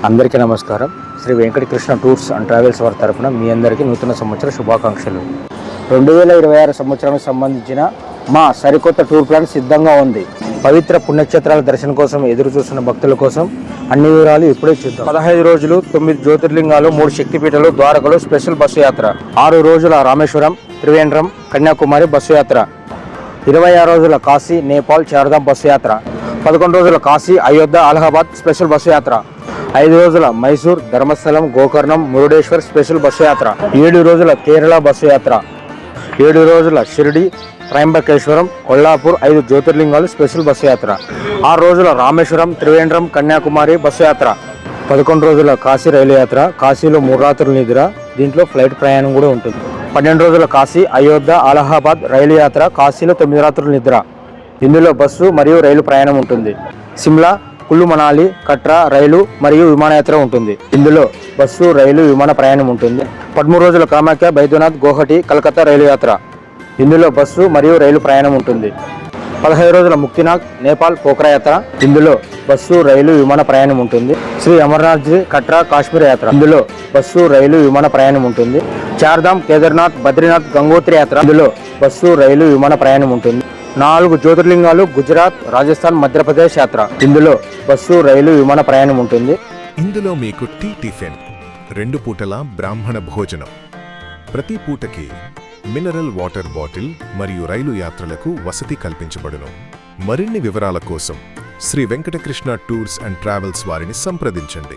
అందరికీ నమస్కారం. Shri Venkatakrishna tours and travels వారి తరఫున మీ అందరికీ నూతన సంవత్సర శుభాకాంక్షలు. 2026 సంవత్సరానికి సంబంధించిన మా సరికొత్త టూర్ ప్లాన్ సిద్ధంగా ఉంది. పవిత్ర పుణ్యక్షేత్రాల దర్శనం కోసం ఎదురు చూస్తున్న భక్తుల కోసం అన్ని వివరాలు ఇప్పుడే చూద్దాం. 15 రోజులు 9 జ్యోతిర్లింగాలు, 3 శక్తిపీఠాలు, ద్వారకలు, స్పెషల్ బస్సు యాత్ర. 6 రోజుల రామేశ్వరం, త్రివేంద్రం, కన్యాకుమారి బస్సు యాత్ర. 26 రోజుల కాశీ, నేపాల్, చార్ధాం బస్సు యాత్ర. 11 రోజుల కాశీ, అయోధ్య, అలహాబాద్ స్పెషల్ బస్సు యాత్ర. 5 రోజుల మైసూర్, ధర్మస్థలం, గోకర్ణం, మురుడేశ్వర్ స్పెషల్ బస్సు యాత్ర. 7 రోజుల కేరళ బస్సు యాత్ర. 7 రోజుల షిరిడి, త్రయంబకేశ్వరం, కొల్లాపూర్ 5 జ్యోతిర్లింగాలు స్పెషల్ బస్సు యాత్ర. 6 రోజుల రామేశ్వరం, త్రివేంద్రం, కన్యాకుమారి బస్సు యాత్ర. 11 రోజుల కాశీ రైలు యాత్ర. కాశీలో 3 రాత్రుల నిద్ర, దీంట్లో ఫ్లైట్ ప్రయాణం కూడా ఉంటుంది. 12 రోజుల కాశీ, అయోధ్య, అలహాబాద్ రైలు యాత్ర. కాశీలో 9 రాత్రుల నిద్ర, ఇందులో బస్సు మరియు రైలు ప్రయాణం ఉంటుంది. సిమ్లా, కుల్లు మనాలి, కట్రా రైలు మరియు విమానయాత్ర ఉంటుంది. ఇందులో బస్సు, రైలు, విమాన ప్రయాణం ఉంటుంది. 13 రోజుల కామాఖ్య, బైద్యనాథ్, గౌహటి, కలకత్తా రైలు యాత్ర. ఇందులో బస్సు మరియు రైలు ప్రయాణం ఉంటుంది. 15 రోజుల ముక్తినాథ్, నేపాల్, పోఖ్రా యాత్ర. ఇందులో బస్సు, రైలు, విమాన ప్రయాణం ఉంటుంది. శ్రీ అమర్నాథ్జీ, కట్రా, కాశ్మీర్ యాత్ర. ఇందులో బస్సు, రైలు, విమాన ప్రయాణం ఉంటుంది. చార్ధామ్, కేదార్నాథ్, బద్రీనాథ్, గంగోత్రి యాత్ర. ఇందులో బస్సు, రైలు, విమాన ప్రయాణం ఉంటుంది. 4 జ్యోతిర్లింగాలు, గుజరాత్, రాజస్థాన్, మధ్యప్రదేశ్ యాత్ర. ఇందులో బస్సు, రైలు, విమాన ప్రయాణం ఉంటుంది. ఇందులో మీకు టిఫిన్, 2 పూటల బ్రాహ్మణ భోజనం, ప్రతి పూటకి మినరల్ వాటర్ బాటిల్ మరియు రైలు యాత్రలకు వసతి కల్పించబడును. మరిన్ని వివరాల కోసం Shri Venkatakrishna tours and travels వారిని సంప్రదించండి.